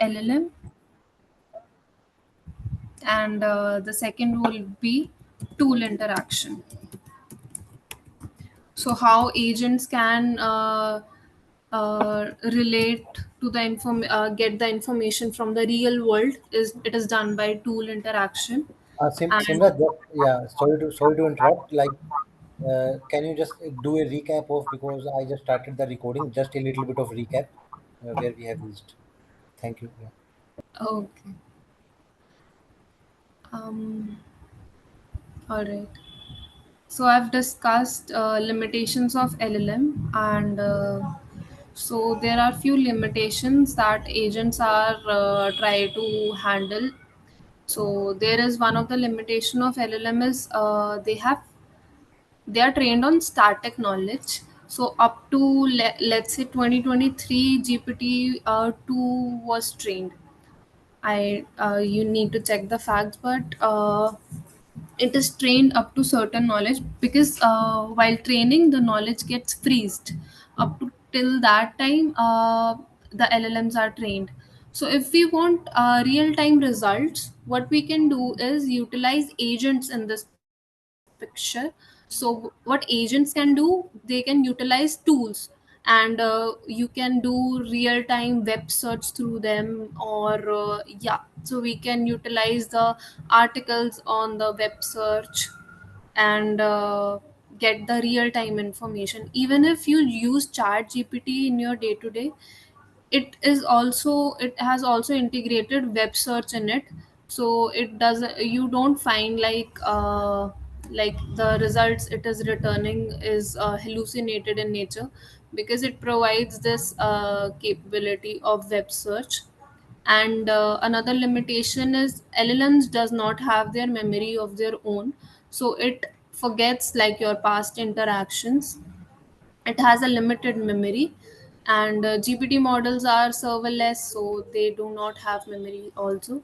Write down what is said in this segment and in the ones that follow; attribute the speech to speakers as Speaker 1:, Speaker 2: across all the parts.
Speaker 1: LLM, and the second will be tool interaction. So how agents can relate to the get the information from the real world is it is done by tool interaction. And
Speaker 2: Simran, yeah, sorry to interrupt. Like, can you just do a recap of, because I just started the recording, just a little bit of recap where we have reached. Thank you. Yeah.
Speaker 1: okay, all right. So I've discussed limitations of LLM, and so there are few limitations that agents are try to handle. So there is one of the limitation of LLM is they are trained on static knowledge. So up to let's say 2023 GPT 2 was trained. I You need to check the facts, but it is trained up to certain knowledge, because while training the knowledge gets freezed up to till that time the LLMs are trained. So if we want real time results, what we can do is utilize agents in this picture. So what agents can do, they can utilize tools, and you can do real time web search through them, or yeah, so we can utilize the articles on the web search, and get the real time information. Even if you use chat GPT in your day to day, it has also integrated web search in it. So it does, you don't find like the results it is returning is hallucinated in nature, because it provides this capability of web search. And another limitation is LLMs does not have their memory of their own, so it forgets like your past interactions. It has a limited memory, and GPT models are serverless, so they do not have memory also.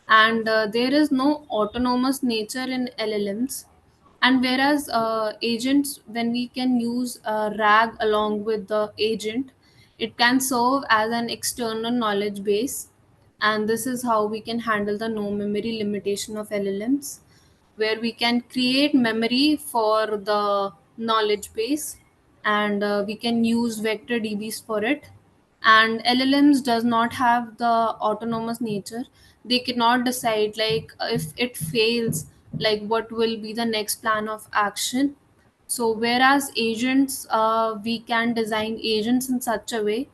Speaker 1: And there is no autonomous nature in LLMs. And whereas agents, when we can use RAG along with the agent, it can serve as an external knowledge base. And this is how we can handle the no memory limitation of LLMs, where we can create memory for the knowledge base, and we can use vector DBs for it. And LLMs does not have the autonomous nature. They cannot decide like if it fails, like what will be the next plan of action. So whereas agents, we can design agents in such a way,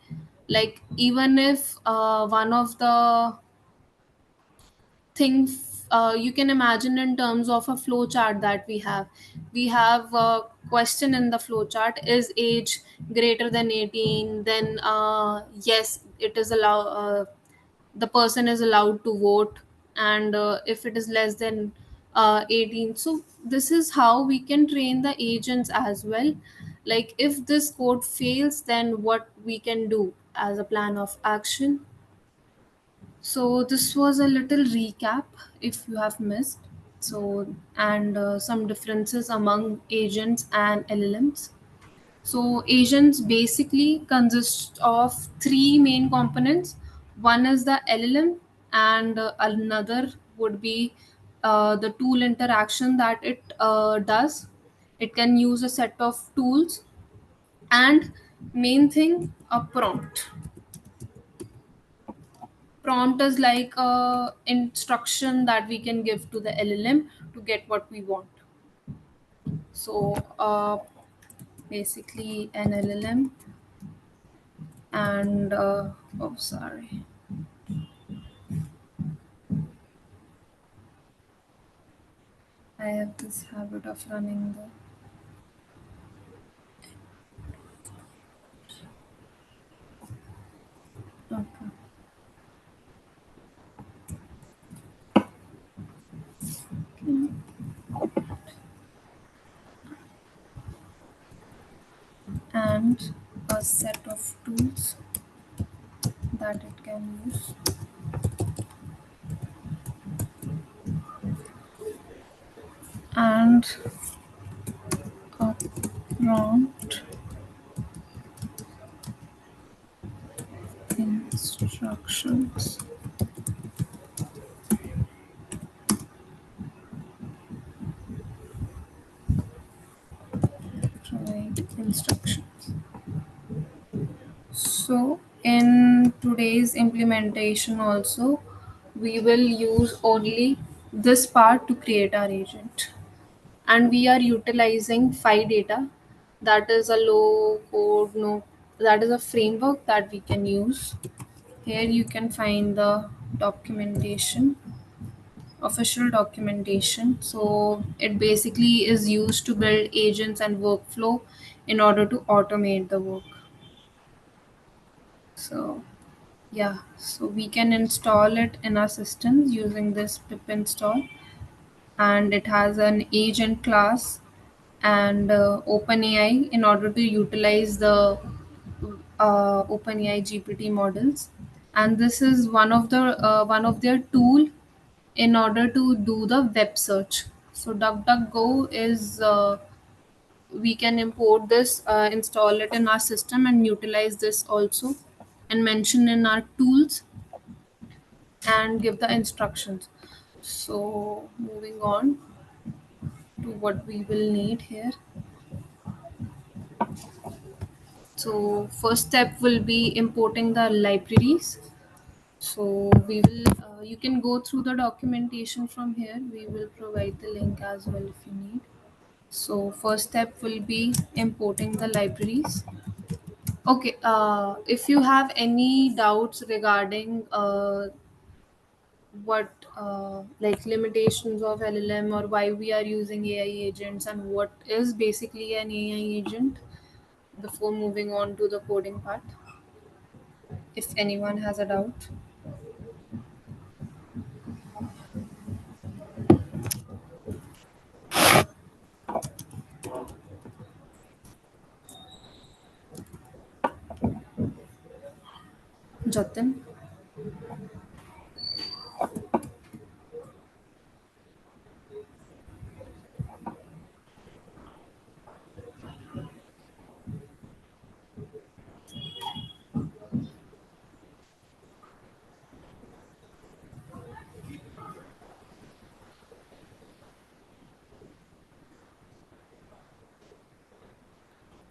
Speaker 1: like even if one of the things, you can imagine in terms of a flow chart that we have a question in the flow chart: is age greater than 18, then yes, it is the person is allowed to vote. And if it is less than 18, so this is how we can train the agents as well. Like if this code fails, then what we can do as a plan of action. So this was a little recap if you have missed. So, and some differences among agents and LLMs. So agents basically consist of three main components. One is the LLM, and another would be the tool interaction that it does. It can use a set of tools, and main thing, a prompt. Prompt is like a instruction that we can give to the LLM to get what we want. So basically an LLM, and oh sorry, I have this habit of running the okay. And a set of tools that it can use. And a prompt instructions. today's implementation also, we will use only this part to create our agent. And we are utilizing PhiData. That is a low code, no, that is a framework that we can use. Here you can find the documentation, official documentation. So it basically is used to build agents and workflow in order to automate the work. So yeah, so we can install it in our systems using this pip install, and it has an agent class and OpenAI in order to utilize the OpenAI GPT models. And this is one of their tool in order to do the web search. So DuckDuckGo is we can import this, install it in our system, and utilize this also, and mention in our tools and give the instructions. So moving on to what we will need here. So first step will be importing the libraries. So we will, you can go through the documentation from here. We will provide the link as well if you need. So first step will be importing the libraries. Okay, if you have any doubts regarding what like limitations of LLM, or why we are using AI agents, and what is basically an AI agent, before moving on to the coding part, if anyone has a doubt. Jatin.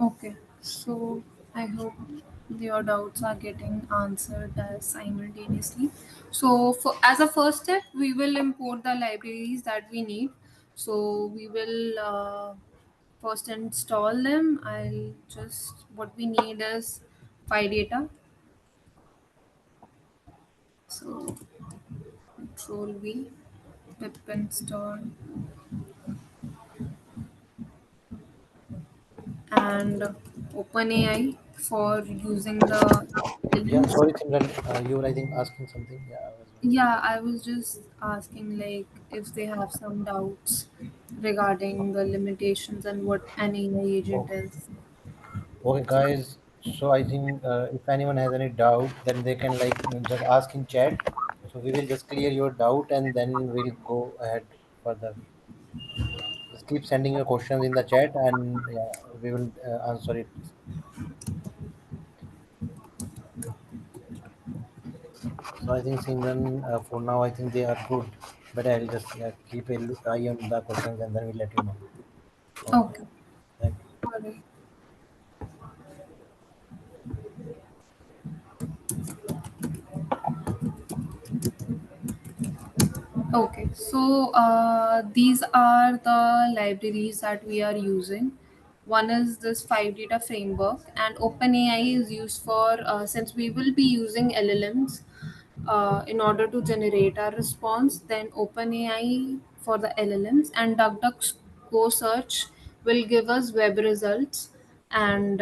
Speaker 1: Okay, so I hope your doubts are getting answered simultaneously. So, as a first step, we will import the libraries that we need. So, we will first install them. I'll just, what we need is PyData. So, Control V, pip install, and OpenAI for using the
Speaker 2: Yeah,
Speaker 1: LLMs.
Speaker 2: sorry, Simran. You were, I think, asking something. Yeah, I was waiting.
Speaker 1: Yeah, I was just asking like if they have some doubts regarding the limitations and what an AI agent
Speaker 2: Okay.
Speaker 1: is.
Speaker 2: Okay, guys. So I think if anyone has any doubt, then they can like just ask in chat. So we will just clear your doubt and then we'll go ahead further. Just keep sending your questions in the chat and yeah, we will answer it. So I think Simran, for now, I think they are good. But I'll just keep a eye on the questions and then we'll let you know. Okay.
Speaker 1: Okay.
Speaker 2: Thank you.
Speaker 1: Alright. Okay, so these are the libraries that we are using. One is this five data framework, and OpenAI is used for, since we will be using LLMs in order to generate our response, then OpenAI for the LLMs, and DuckDuckGo search will give us web results. And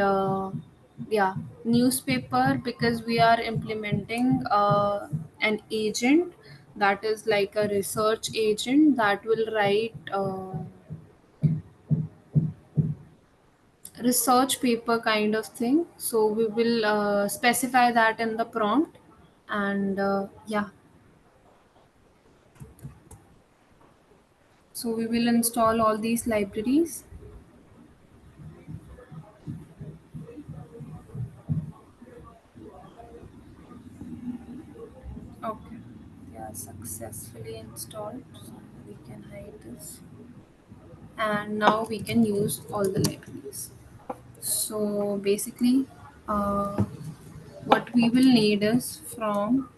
Speaker 1: yeah, newspaper, because we are implementing an agent that is like a research agent that will write research paper kind of thing. So we will specify that in the prompt. And yeah, so we will install all these libraries. Okay, they are successfully installed, so we can hide this, and now we can use all the libraries. So basically, uh, what we will need is from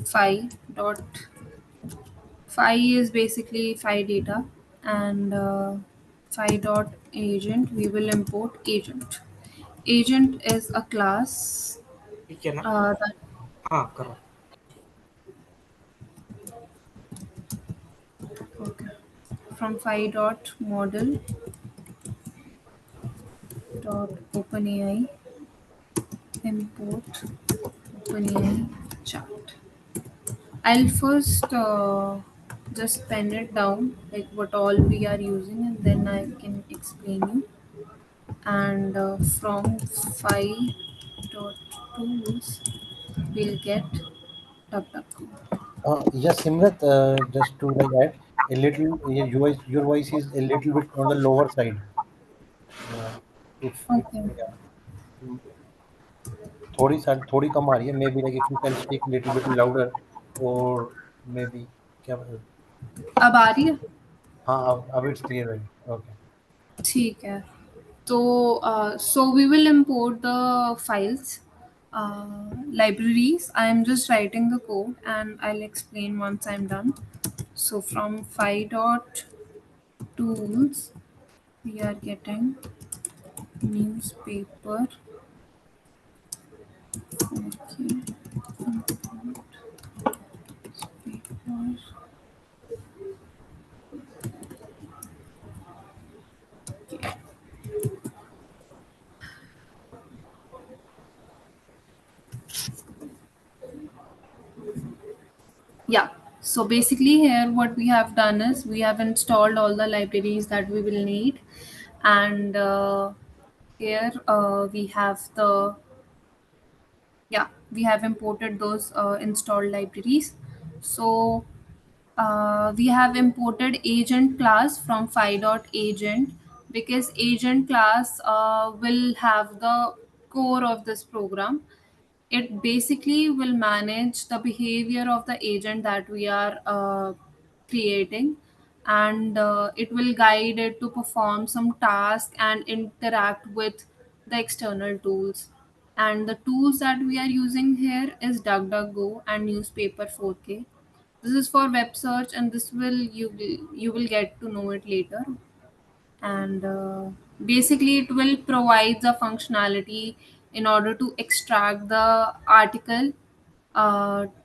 Speaker 1: phi dot phi is basically phi data, and phi dot agent, we will import agent. Agent is a class
Speaker 3: ठीक है ना?
Speaker 1: that
Speaker 3: हाँ करो.
Speaker 1: okay, from phi dot model dot openai import openai chart. I'll first just pen it down like what all we are using, and then I can explain you. And from phi dot tools we'll get DuckDuckGo.
Speaker 2: Yes, Simrat, just to like add a little, your voice is a little bit on the lower side. Uh, if
Speaker 1: Okay.
Speaker 2: yeah, mm, थोड़ी कम आ रही है. Maybe like if you can speak a little bit louder, or maybe क्या
Speaker 1: अब आ रही है?
Speaker 2: हाँ अब it's clear है. Okay.
Speaker 1: ठीक है. तो so we will import the files, libraries. I am just writing the code and I'll explain once I'm done. So from phi dot tools we are getting newspaper. Okay. Paper. Yeah. So basically here what we have done is we have installed all the libraries that we will need, and here we have the yeah, we have imported those installed libraries. So we have imported agent class from phi.agent, because agent class will have the core of this program. It basically will manage the behavior of the agent that we are creating, and it will guide it to perform some task and interact with the external tools. And the tools that we are using here is DuckDuckGo and Newspaper 4K. This is for web search, and this will you will get to know it later. And basically it will provide the functionality in order to extract the article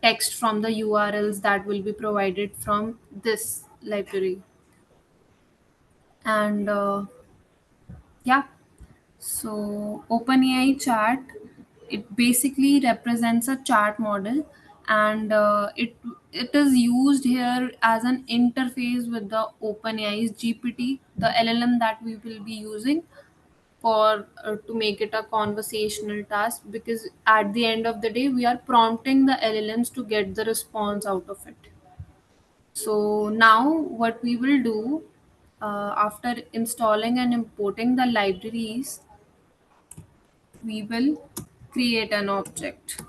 Speaker 1: text from the URLs that will be provided from this library. And yeah, so OpenAI chart, it basically represents a chart model, and it is used here as an interface with the OpenAI's GPT, the LLM that we will be using for to make it a conversational task, because at the end of the day we are prompting the LLMs to get the response out of it. So now what we will do, after installing and importing the libraries, we will create an object.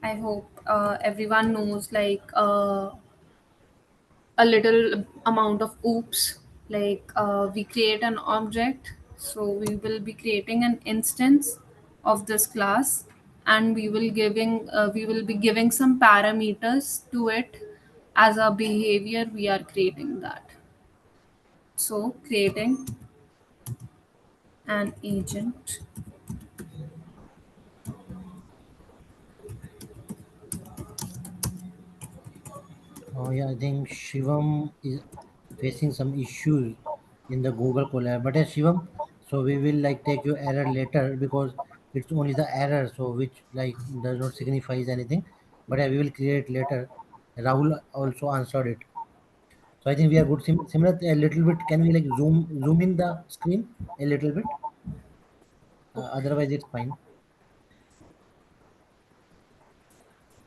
Speaker 1: I hope everyone knows like a little amount of oops, like we create an object, so we will be creating an instance of this class, and we will be giving some parameters to it. As a behavior we are creating that. So creating an agent.
Speaker 2: Oh yeah, I think Shivam is facing some issues in the Google Colab. But Shivam, so we will like take your error later because it's only the error, so which like does not signifies anything. But we will create later. Rahul also answered it. So I think we are good. Similar a little bit. Can we like zoom in the screen a little bit?
Speaker 1: Okay.
Speaker 2: Otherwise, it's fine.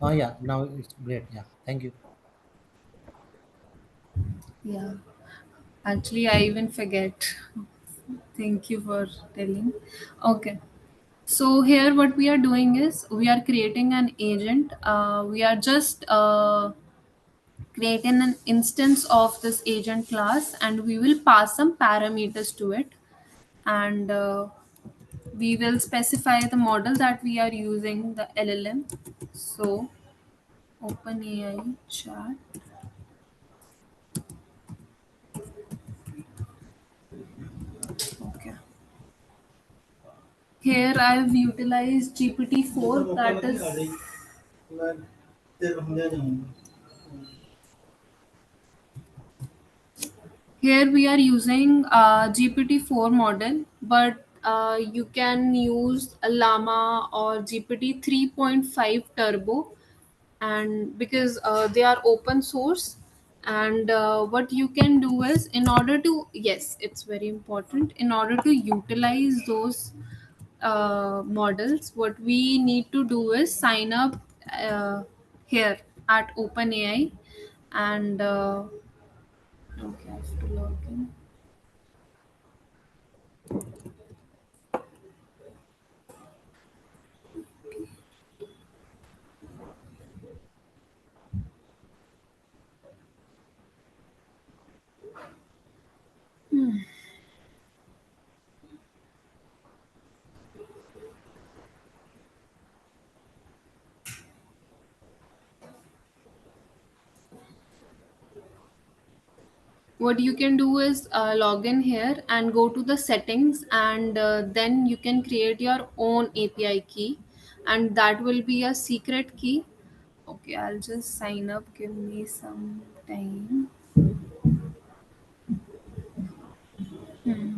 Speaker 2: Oh yeah, now it's great. Yeah, thank you.
Speaker 1: Yeah. Actually, I even forget. Thank you for telling. Okay. So here what we are doing is we are creating an agent. We are just creating an instance of this agent class, and we will pass some parameters to it. And we will specify the model that we are using, the LLM. So OpenAI chat. Okay. Here I've utilized GPT-4, that is. Here we are using GPT-4 model, but you can use a Llama or GPT 3.5 Turbo, and because they are open source. And what you can do is, in order to, yes, it's very important, in order to utilize those models, what we need to do is sign up here at OpenAI, and okay, I have to log in. What you can do is log in here and go to the settings, and then you can create your own API key, and that will be a secret key. Okay, I'll just sign up, give me some time. Hmm.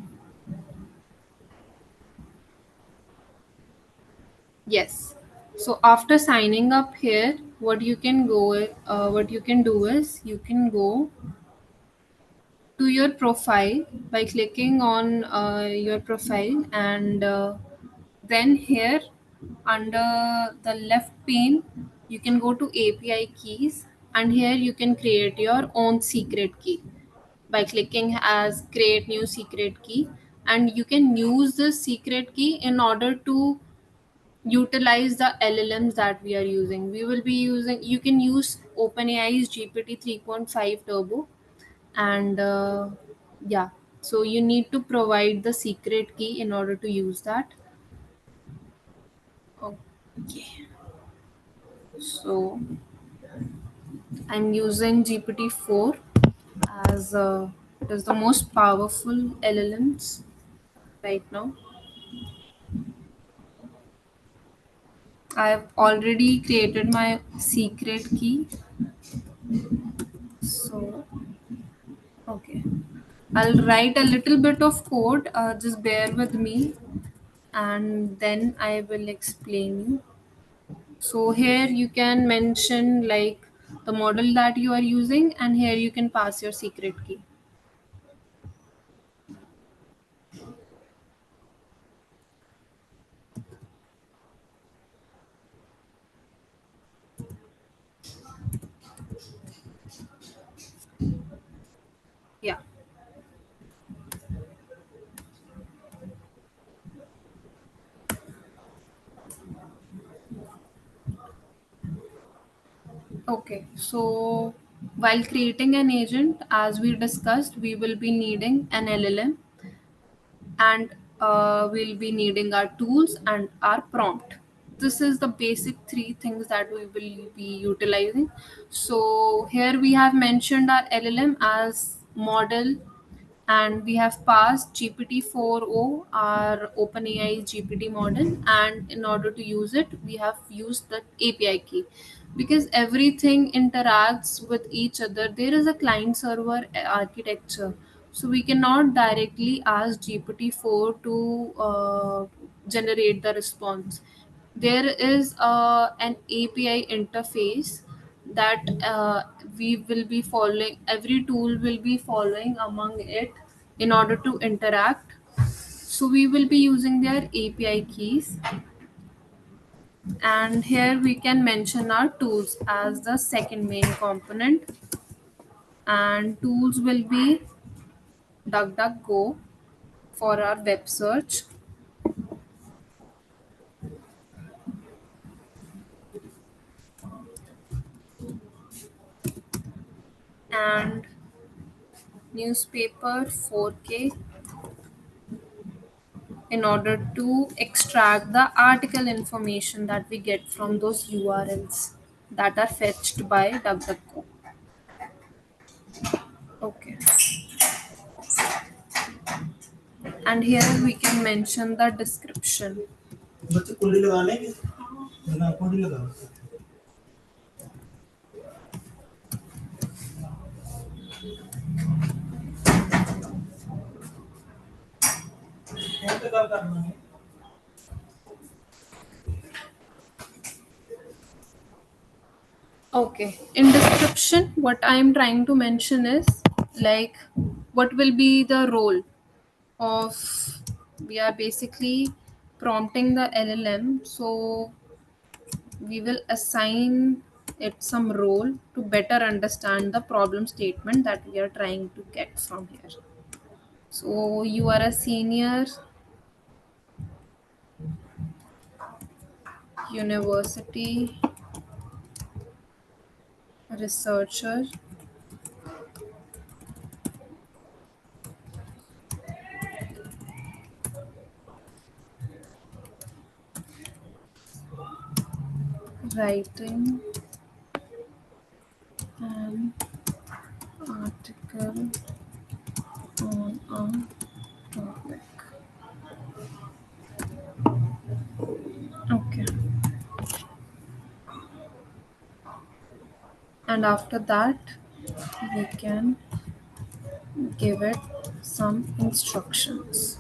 Speaker 1: Yes. So after signing up here, what you can do is, you can go to your profile by clicking on your profile, and then here under the left pane you can go to API keys, and here you can create your own secret key by clicking as create new secret key. And you can use this secret key in order to utilize the LLMs that we are using. We will be using, you can use OpenAI's GPT 3.5 Turbo, and yeah, so you need to provide the secret key in order to use that. Okay, so I'm using GPT-4 as it is the most powerful LLMs right now. I have already created my secret key. So okay, I'll write a little bit of code, just bear with me, and then I will explain you. So here you can mention like the model that you are using, and here you can pass your secret key. Yeah. Okay. So while creating an agent, as we discussed, we will be needing an LLM, and we'll be needing our tools and our prompt. This is the basic three things that we will be utilizing. So here we have mentioned our LLM as model, and we have passed GPT-4o, our OpenAI GPT model, and in order to use it we have used the API key. Because everything interacts with each other, there is a client server architecture, so we cannot directly ask GPT-4 to generate the response. There is an API interface that we will be following, every tool will be following among it in order to interact. So we will be using their API keys, and here we can mention our tools as the second main component, and tools will be DuckDuckGo for our web search, and newspaper 4K, in order to extract the article information that we get from those URLs that are fetched by DuckDuckGo. Okay, and here we can mention the description. बच्चे कुंडी लगा लेंगे ना कुंडी लगा कौन सा काम करना है Okay, in description, what I am trying to mention is like what will be the role of, we are basically prompting the LLM, so we will assign it some role to better understand the problem statement that we are trying to get from here. So you are a senior university researcher writing an article on a topic. Okay. And after that, we can give it some instructions.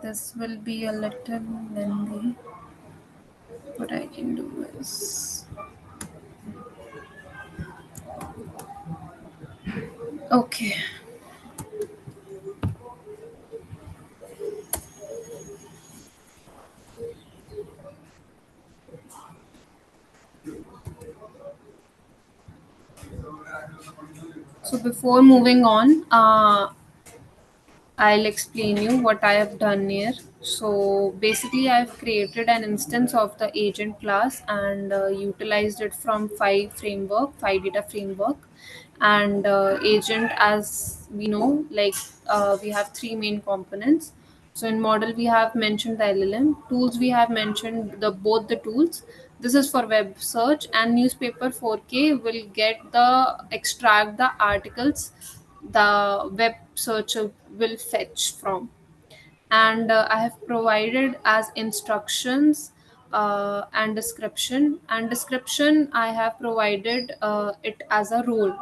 Speaker 1: This will be a little lengthy. What I can do is, okay. So before moving on, I'll explain you what I have done here. So basically, I've created an instance of the agent class and utilized it from five data framework. And agent, as we know, like we have three main components. So in model, we have mentioned the LLM. Tools, we have mentioned the both the tools. This is for web search, and newspaper 4K will get the extract the articles the web searcher will fetch from. And I have provided as instructions and description I have provided it as a role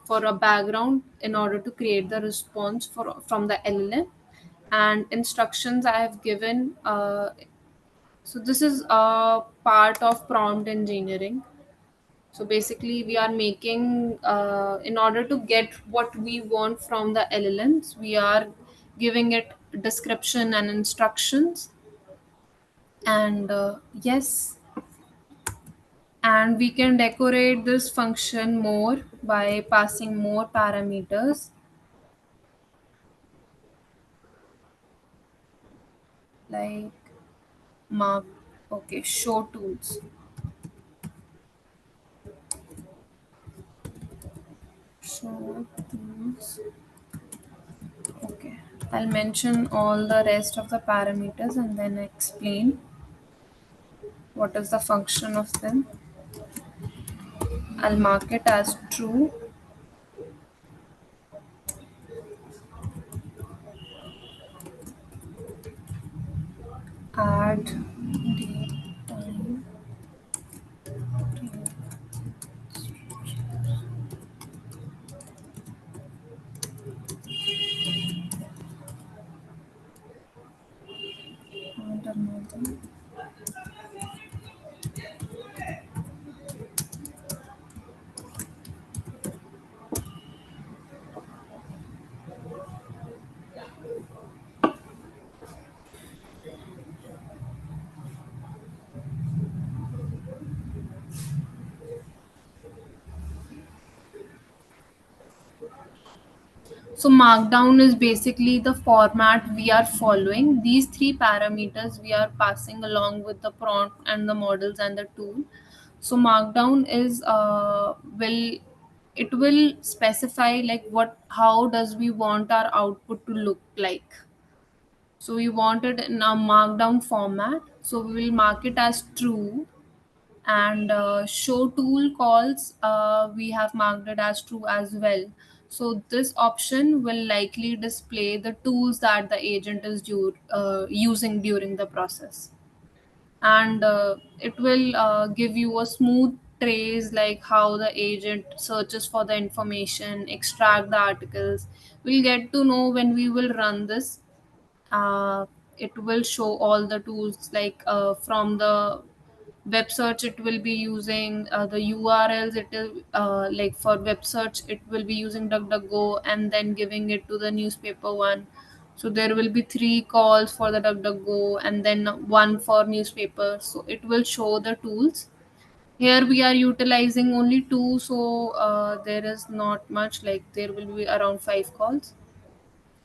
Speaker 1: for a background in order to create the response from the LLM. And instructions I have given, so this is a part of prompt engineering. So basically, we are making, in order to get what we want from the LLMs, we are giving it description and instructions. And yes, and we can decorate this function more by passing more parameters like mark, okay, show tools. Show tools. Okay. I'll mention all the rest of the parameters and then explain what is the function of them. I'll mark it as true. Add date time add another. So markdown is basically the format we are following. These three parameters we are passing along with the prompt and the models and the tool. So markdown is will it will specify like what how does we want our output to look like. So we want it in a markdown format, so we will mark it as true. And show tool calls, we have marked it as true as well. So this option will likely display the tools that the agent is using during the process. And it will give you a smooth trace like how the agent searches for the information, extract the articles. We'll get to know when we will run this. uh, it will show all the tools like from the web search it will be using the urls. It is like for web search it will be using DuckDuckGo and then giving it to the newspaper one. So there will be three calls for the DuckDuckGo and then one for newspaper, so it will show the tools. Here we are utilizing only two, so there is not much, like there will be around five calls.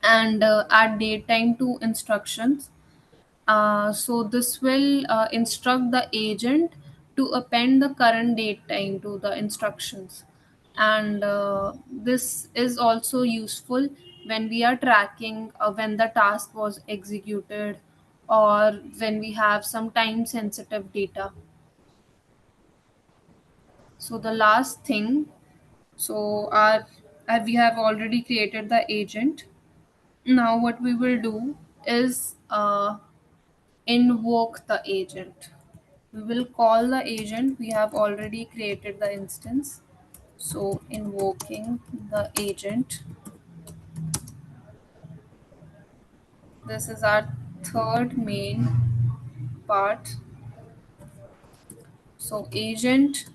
Speaker 1: And add date time to instructions. So this will instruct the agent to append the current date time to the instructions. And this is also useful when we are tracking when the task was executed, or when we have some time sensitive data. So the last thing, so our we have already created the agent. Now what we will do is invoke the agent. We will call the agent. We have already created the instance. So invoking the agent. This is our third main part. So agent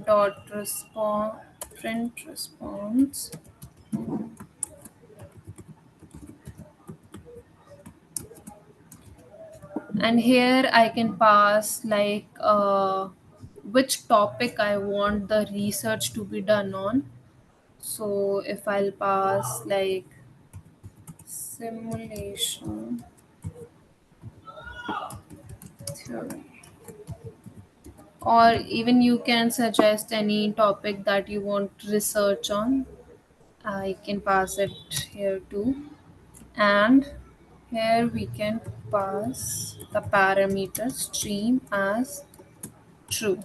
Speaker 1: dot respond print response. And here I can pass like which topic I want the research to be done on. So if I'll pass like simulation theory, or even you can suggest any topic that you want research on, I can pass it here too. And here we can pass the parameter stream as true.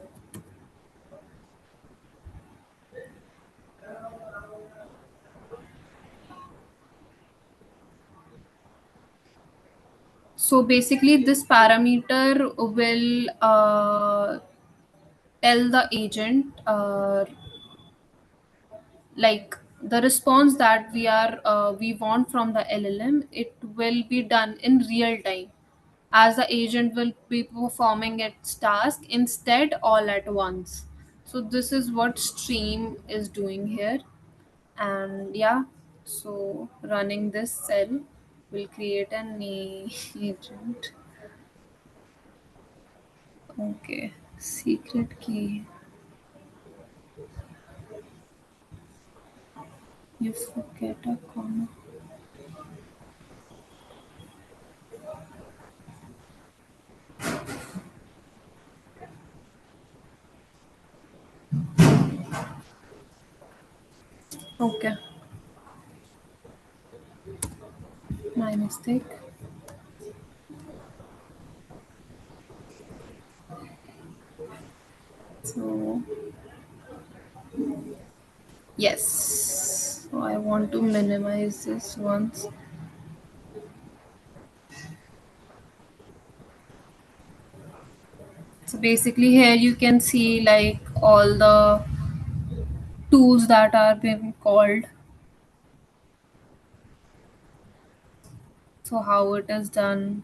Speaker 1: So basically this parameter will tell the agent like the response that we want from the LLM. It will be done in real time, as the agent will be performing its task instead all at once. So this is what stream is doing here. And yeah, so running this cell will create an agent. Okay, secret key, you forget a comma. Okay, my mistake. So yes, so I want to minimize this once. So basically here you can see like all the tools that are being called. So how it is done,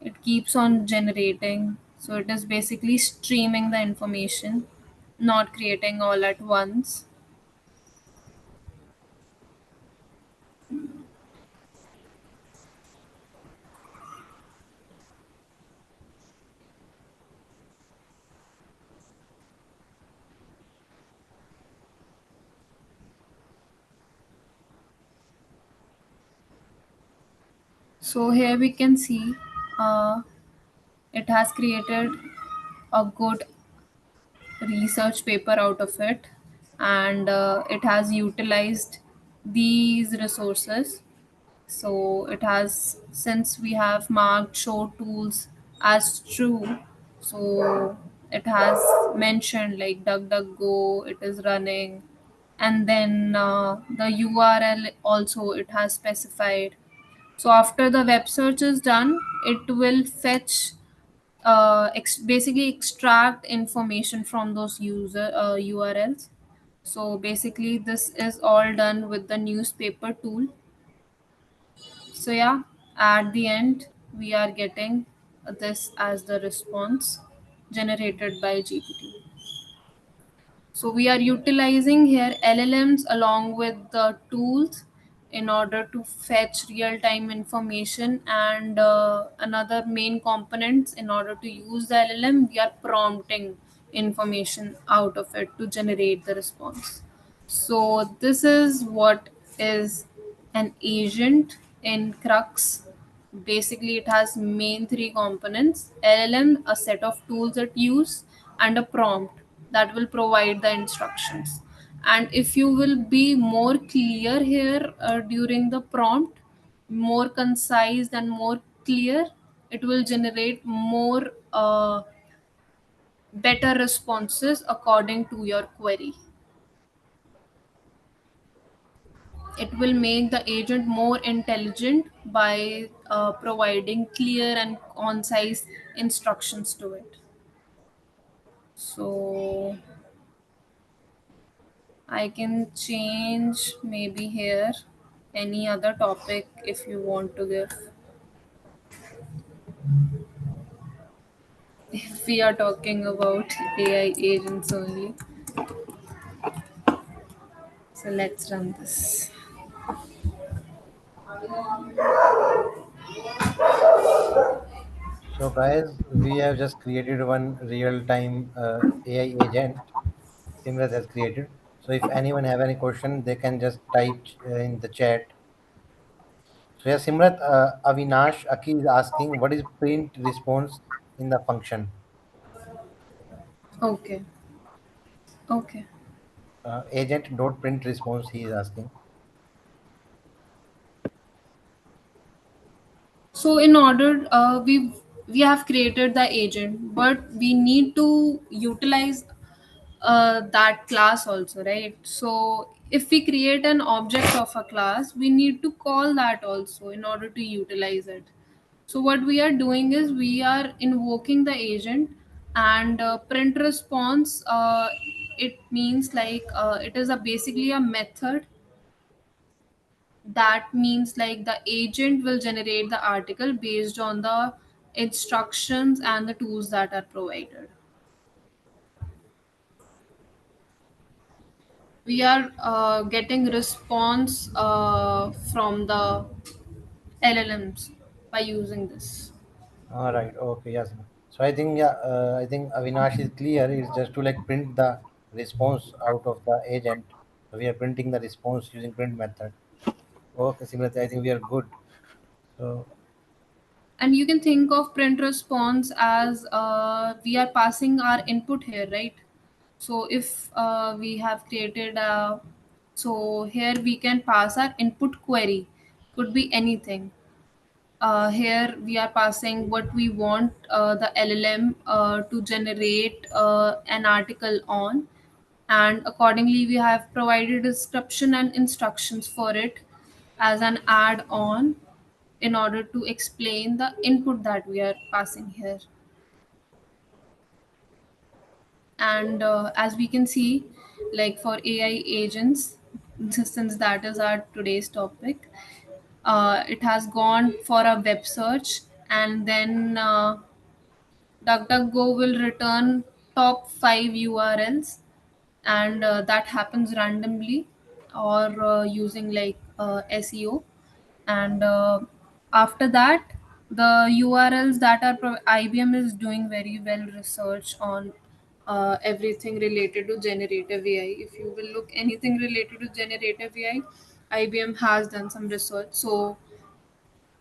Speaker 1: it keeps on generating. So it is basically streaming the information, not creating all at once. So here we can see uh, it has created a good research paper out of it. and it has utilized these resources. So it has, since we have marked show tools as true, so it has mentioned like DuckDuckGo, it is running, and then the URL also it has specified. So after the web search is done, it will fetch, basically extract information from those user URLs. So basically, this is all done with the newspaper tool. So yeah, at the end, we are getting this as the response generated by GPT. So we are utilizing here LLMs along with the tools in order to fetch real-time information, and another main components in order to use the LLM, we are prompting information out of it to generate the response. So this is what is an agent in Crux. Basically, it has main three components: LLM, a set of tools it use, and a prompt that will provide the instructions. And if you will be more clear here during the prompt, more concise and more clear, it will generate more better responses according to your query. It will make the agent more intelligent by providing clear and concise instructions to it. So I can change maybe here any other topic if you want to give. If we are talking about AI agents only. So let's run this.
Speaker 2: So guys, we have just created one real-time AI agent. Simrat has created. So if anyone have any question, they can just type in the chat. So yeah, Simrat, Avinash Aki is asking, what is print response in the function?
Speaker 1: Okay. Okay.
Speaker 2: Agent dot print response, he is asking.
Speaker 1: So in order, we have created the agent, but we need to utilize that class also, right? So if we create an object of a class, we need to call that also in order to utilize it. So what we are doing is we are invoking the agent, and print response. It means like it is a basically a method. That means like the agent will generate the article based on the instructions and the tools that are provided. We are getting response from the LLMs by using this.
Speaker 2: All right. Okay. Yes. So I think yeah, I think Avinash is clear. It's just to like print the response out of the agent. So we are printing the response using print method. Okay, Simrat, I think we are good. So
Speaker 1: And you can think of print response as we are passing our input here, right? So if we have created a, so here we can pass our input query, could be anything. Here we are passing what we want the LLM to generate an article on, and accordingly we have provided description and instructions for it as an add on in order to explain the input that we are passing here. And as we can see, like for AI agents, since that is our today's topic, it has gone for a web search, and then DuckDuckGo will return top 5 URLs, and that happens randomly or using like SEO. And after that, the URLs that are IBM is doing very well research on everything related to generative AI. If you will look anything related to generative AI, IBM has done some research. So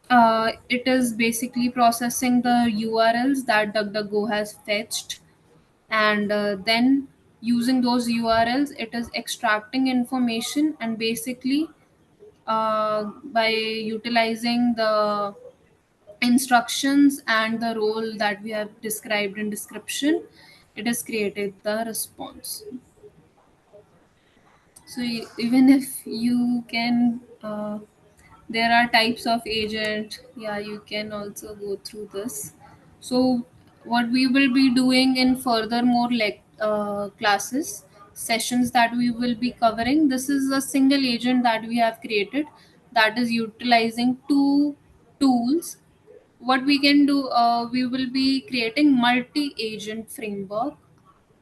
Speaker 1: it is basically processing the URLs that DuckDuckGo has fetched, and then using those URLs, it is extracting information, and basically by utilizing the instructions and the role that we have described in description, it has created the response. So even if you can there are types of agent, yeah, you can also go through this. So what we will be doing in furthermore classes, sessions that we will be covering, this is a single agent that we have created, that is utilizing two tools. What we can do, we will be creating multi agent framework,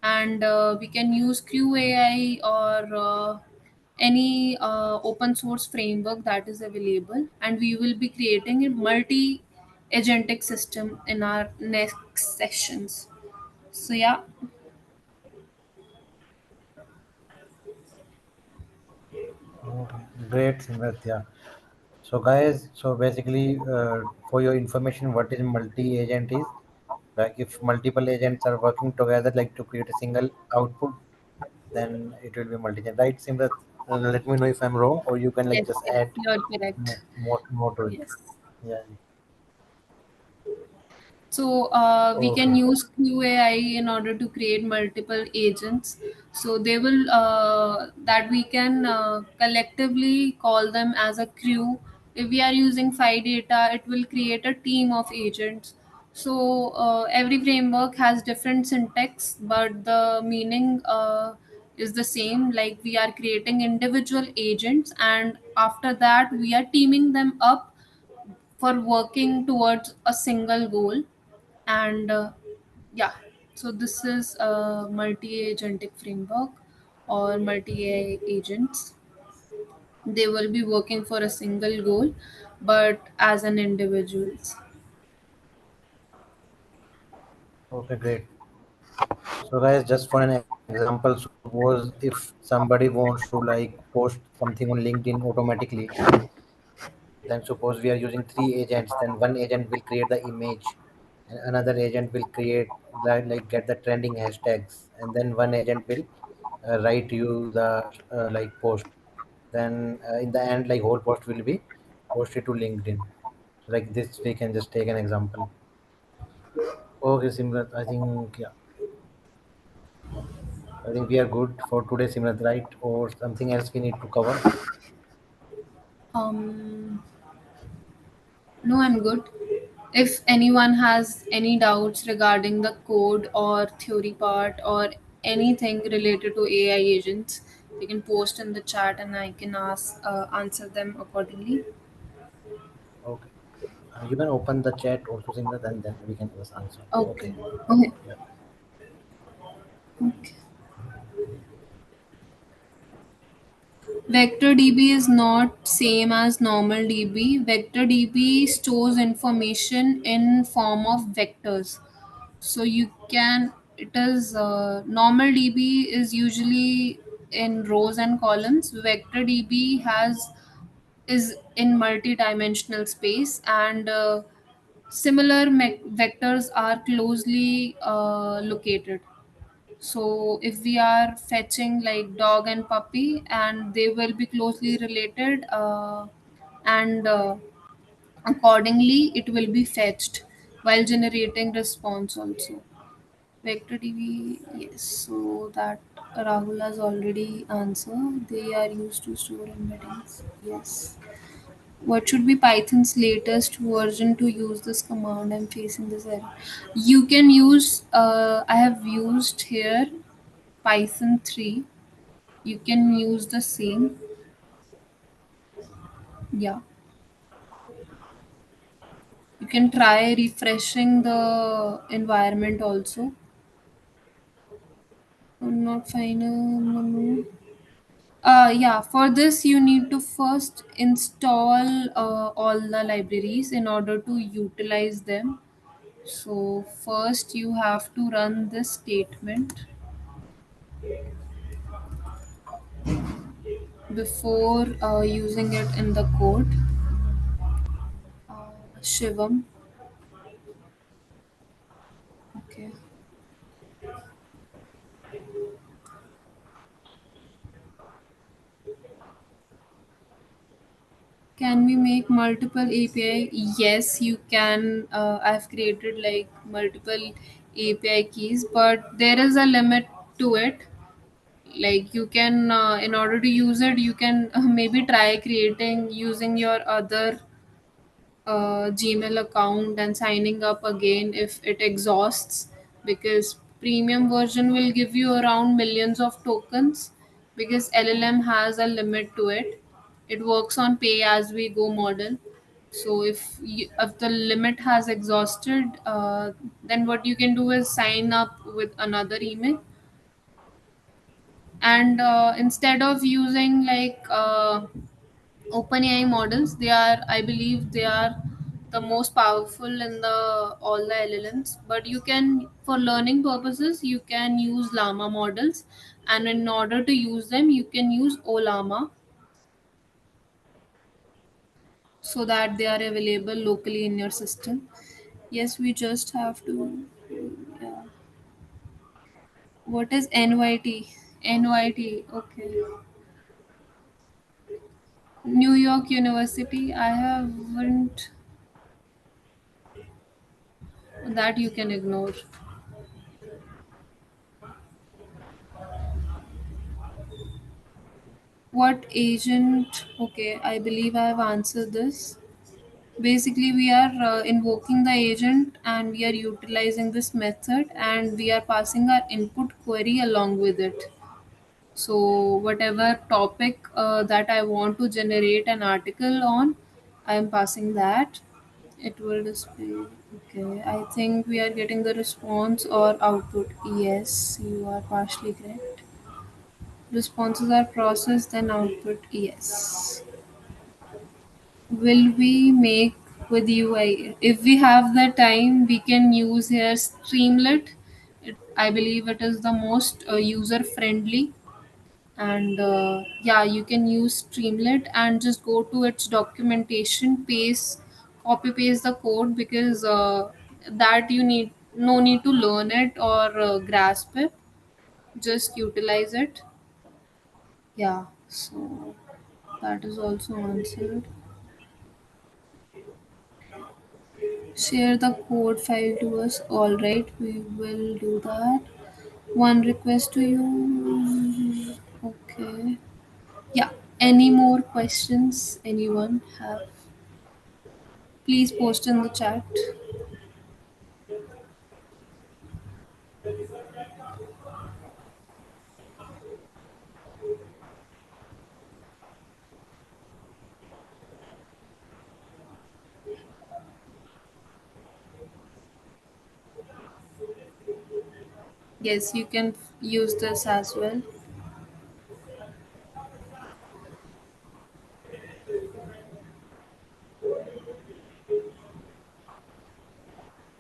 Speaker 1: and we can use QAI or any open source framework that is available, and we will be creating a multi agentic system in our next sessions. So yeah.
Speaker 2: Okay, great, Simrat. Yeah. So, guys, so basically, for your information, what is multi-agent is like if multiple agents are working together, like to create a single output, then it will be multi-agent, right, Simrat? Let me know if I'm wrong, or you can like
Speaker 1: Yes,
Speaker 2: just
Speaker 1: yes,
Speaker 2: add
Speaker 1: you're correct.
Speaker 2: more to it.
Speaker 1: Yes.
Speaker 2: Yeah.
Speaker 1: So we can
Speaker 2: Okay.
Speaker 1: use QAI in order to create multiple agents. So they will that we can collectively call them as a crew. If we are using Phi data, it will create a team of agents. So every framework has different syntax, but the meaning is the same. Like we are creating individual agents, and after that we are teaming them up for working towards a single goal. And yeah, so this is a multi-agentic framework or multi-AI agents. They will be working for a single goal, but as an individuals.
Speaker 2: Okay, great. So, guys, just for an example, suppose if somebody wants to like post something on LinkedIn automatically, then suppose we are using three agents, then one agent will create the image, and another agent will create like get the trending hashtags, and then one agent will write you the like post. Then in the end, like whole post will be posted to LinkedIn. So like this, we can just take an example. Okay, Simrat, I think we are good for today, Simrat, right? Or something else we need to cover?
Speaker 1: um no, I'm good. If anyone has any doubts regarding the code or theory part or anything related to AI agents, they can post in the chat and I can answer them accordingly.
Speaker 2: Okay. You can open the chat also, Simrat, and then we can just answer. Okay.
Speaker 1: Okay. Okay.
Speaker 2: Yeah.
Speaker 1: Okay. Vector DB is not same as normal DB. Vector DB stores information in form of vectors. So you can, it is normal DB is usually in rows and columns. Vector DB has is in multi-dimensional space, and similar vectors are closely located. So if we are fetching like dog and puppy, and they will be closely related, and accordingly it will be fetched while generating response also. Vector DB, yes. So that Rahul has already answered. They are used to store embeddings. Yes. What should be Python's latest version to use this command? I'm facing this error. You can use. I have used here Python 3. You can use the same. Yeah. You can try refreshing the environment also. I'm not final. No, no. Yeah, for this you need to first install all the libraries in order to utilize them. So first you have to run this statement before using it in the code. Shivam. Okay. Can we make multiple API? Yes, you can. I've created like multiple API keys, but there is a limit to it. Like you can, in order to use it, you can maybe try creating using your other Gmail account and signing up again if it exhausts, because premium version will give you around millions of tokens, because LLM has a limit to it. It works on pay as we go model. So if the limit has exhausted, then what you can do is sign up with another email, and instead of using like OpenAI models, they are, I believe, they are the most powerful in the all the LLMs. But you can, for learning purposes, you can use Llama models, and in order to use them, you can use Olama, so that they are available locally in your system. Yes, we just have to. Yeah. What is NYT? NYT. Okay. New York University. I haven't. That you can ignore. What agent? Okay, I believe I have answered this. Basically, we are invoking the agent and we are utilizing this method, and we are passing our input query along with it. So, whatever topic that I want to generate an article on, I am passing that. It will display. Okay, I think we are getting the response or output. Yes, you are partially correct. Responses are processed, then output. Yes. Will we make with UI? If we have the time, we can use here Streamlit. I believe it is the most user friendly. And yeah, you can use Streamlit and just go to its documentation, paste, copy paste the code, because that you need no need to learn it or grasp it. Just utilize it. Yeah. So that is also answered. Share the code file to us. All right, we will do that. One request to you. Okay. Yeah. Any more questions anyone have? Please post in the chat. Yes, you can use this as well,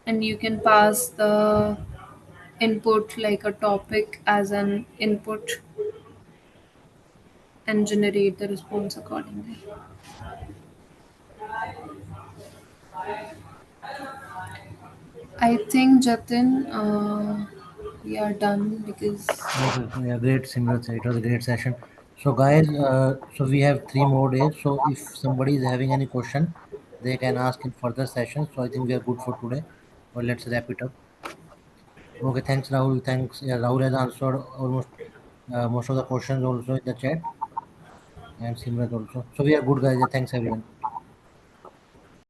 Speaker 1: and you can pass the input like a topic as an input and generate the response accordingly. I think Jatin, we are done because
Speaker 2: Okay, yeah, great, Simrat. It was a great session. So, guys, so we have 3 more days. So, if somebody is having any question, they can ask in further sessions. So, I think we are good for today. Well, let's wrap it up. Okay, thanks, Rahul. Thanks. Yeah, Rahul has answered almost most of the questions also in the chat, and Simrat also. So, we are good, guys. Yeah, thanks, everyone.